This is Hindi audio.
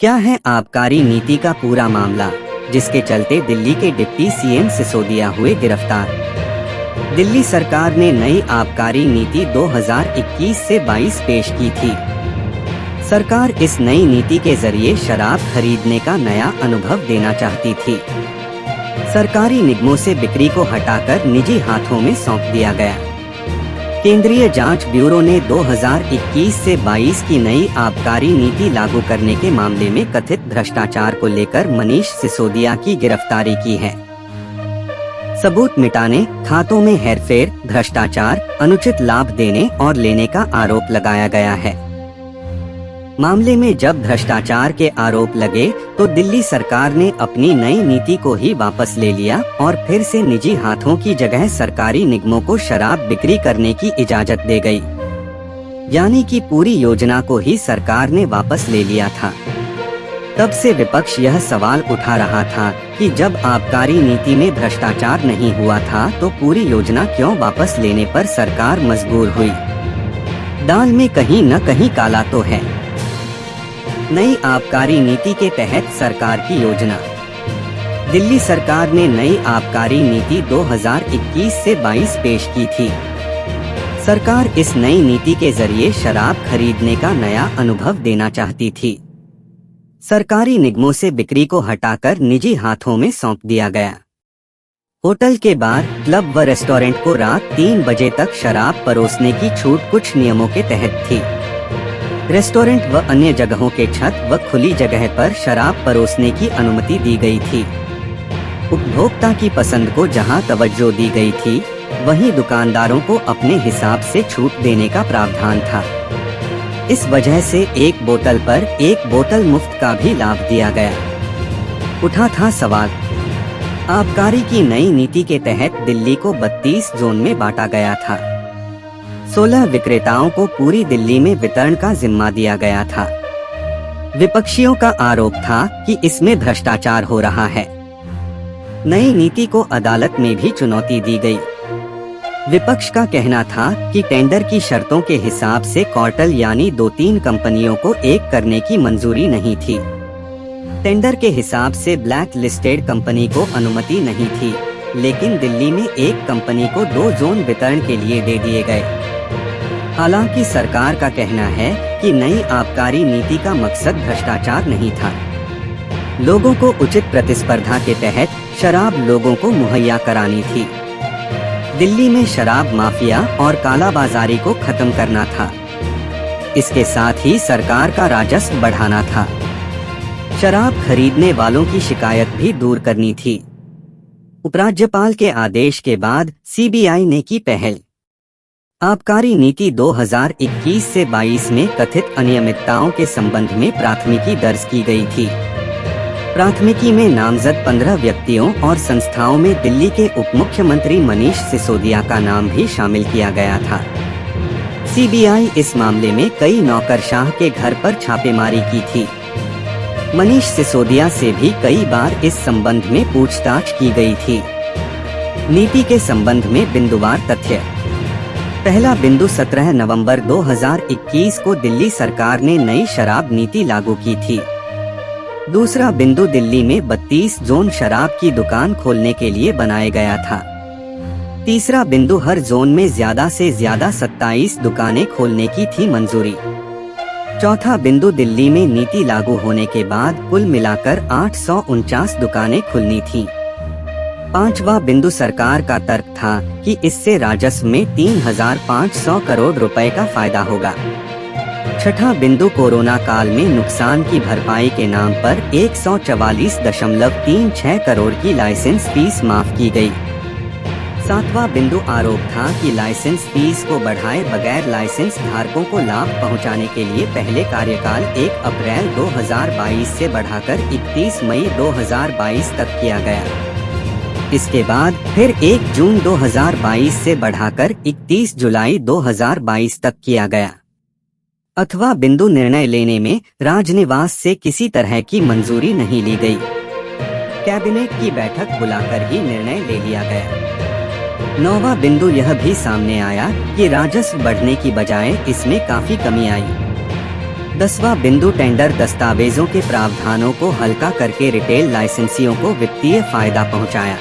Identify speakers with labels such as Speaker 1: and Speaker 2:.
Speaker 1: क्या है आबकारी नीति का पूरा मामला, जिसके चलते दिल्ली के डिप्टी सीएम सिसोदिया हुए गिरफ्तार। दिल्ली सरकार ने नई आबकारी नीति 2021 से 22 पेश की थी। सरकार इस नई नीति के जरिए शराब खरीदने का नया अनुभव देना चाहती थी। सरकारी निगमों से बिक्री को हटाकर निजी हाथों में सौंप दिया गया। केंद्रीय जांच ब्यूरो ने 2021 से 22 की नई आबकारी नीति लागू करने के मामले में कथित भ्रष्टाचार को लेकर मनीष सिसोदिया की गिरफ्तारी की है। सबूत मिटाने, खातों में हेरफेर, भ्रष्टाचार, अनुचित लाभ देने और लेने का आरोप लगाया गया है। मामले में जब भ्रष्टाचार के आरोप लगे तो दिल्ली सरकार ने अपनी नई नीति को ही वापस ले लिया और फिर से निजी हाथों की जगह सरकारी निगमों को शराब बिक्री करने की इजाजत दे गई। यानी कि पूरी योजना को ही सरकार ने वापस ले लिया था। तब से विपक्ष यह सवाल उठा रहा था कि जब आबकारी नीति में भ्रष्टाचार नहीं हुआ था तो पूरी योजना क्यों वापस लेने पर सरकार मजबूर हुई। दाल में कहीं न कहीं काला तो है। नई आबकारी नीति के तहत सरकार की योजना। दिल्ली सरकार ने नई आबकारी नीति 2021 से 22 पेश की थी। सरकार इस नई नीति के जरिए शराब खरीदने का नया अनुभव देना चाहती थी। सरकारी निगमों से बिक्री को हटाकर निजी हाथों में सौंप दिया गया। होटल के बार, क्लब व रेस्टोरेंट को रात 3 बजे तक शराब परोसने की छूट कुछ नियमों के तहत थी। रेस्टोरेंट व अन्य जगहों के छत व खुली जगह पर शराब परोसने की अनुमति दी गई थी। उपभोक्ता की पसंद को जहां तवज्जो दी गई थी, वहीं दुकानदारों को अपने हिसाब से छूट देने का प्रावधान था। इस वजह से एक बोतल पर एक बोतल मुफ्त का भी लाभ दिया गया। उठा था सवाल, आबकारी की नई नीति के तहत दिल्ली को 32 जोन में बांटा गया था। 16 विक्रेताओं को पूरी दिल्ली में वितरण का जिम्मा दिया गया था। विपक्षियों का आरोप था कि इसमें भ्रष्टाचार हो रहा है। नई नीति को अदालत में भी चुनौती दी गई। विपक्ष का कहना था कि टेंडर की शर्तों के हिसाब से कार्टेल यानी 2-3 कंपनियों को एक करने की मंजूरी नहीं थी। टेंडर के हिसाब से ब्लैक लिस्टेड कंपनी को अनुमति नहीं थी, लेकिन दिल्ली में एक कंपनी को 2 जोन वितरण के लिए दे दिए गए। हालांकि सरकार का कहना है कि नई आबकारी नीति का मकसद भ्रष्टाचार नहीं था। लोगों को उचित प्रतिस्पर्धा के तहत शराब लोगों को मुहैया करानी थी। दिल्ली में शराब माफिया और कालाबाजारी को खत्म करना था। इसके साथ ही सरकार का राजस्व बढ़ाना था। शराब खरीदने वालों की शिकायत भी दूर करनी थी। उपराज्यपाल के आदेश के बाद सीबीआई ने की पहल। आबकारी नीति 2021 से 22 में कथित अनियमितताओं के संबंध में प्राथमिकी दर्ज की गई थी। प्राथमिकी में नामजद 15 व्यक्तियों और संस्थाओं में दिल्ली के उप मुख्यमंत्री मनीष सिसोदिया का नाम भी शामिल किया गया था। सीबीआई इस मामले में कई नौकरशाह के घर पर छापेमारी की थी। मनीष सिसोदिया से भी कई बार इस संबंध में पूछताछ की गई थी। नीति के संबंध में बिंदुवार तथ्य। पहला बिंदु 17 नवंबर 2021 को दिल्ली सरकार ने नई शराब नीति लागू की थी। दूसरा बिंदु दिल्ली में 32 जोन शराब की दुकान खोलने के लिए बनाया गया था। तीसरा बिंदु हर जोन में ज्यादा से ज्यादा 27 दुकानें खोलने की थी मंजूरी। चौथा बिंदु दिल्ली में नीति लागू होने के बाद कुल मिलाकर 849 दुकानें खुलनी थीं। पांचवा बिंदु सरकार का तर्क था कि इससे राजस्व में 3500 करोड़ रुपए का फायदा होगा। छठा बिंदु कोरोना काल में नुकसान की भरपाई के नाम पर 144.36 करोड़ की लाइसेंस फीस माफ की गई। सातवां बिंदु आरोप था कि लाइसेंस फीस को बढ़ाए बगैर लाइसेंस धारकों को लाभ पहुंचाने के लिए पहले कार्यकाल 1 अप्रैल 2022 से बढ़ाकर 31 मई 2022 तक किया गया। इसके बाद फिर 1 जून 2022 से बढ़ाकर 31 जुलाई 2022 तक किया गया। अथवा बिंदु निर्णय लेने में राजनिवास से किसी तरह की मंजूरी नहीं ली गई। कैबिनेट की बैठक बुलाकर ही निर्णय ले लिया गया। 9वां बिंदु यह भी सामने आया कि राजस्व बढ़ने की बजाय इसमें काफी कमी आई। 10वां बिंदु, टेंडर दस्तावेजों के प्रावधानों को हल्का करके रिटेल लाइसेंसियों को वित्तीय फायदा पहुंचाया।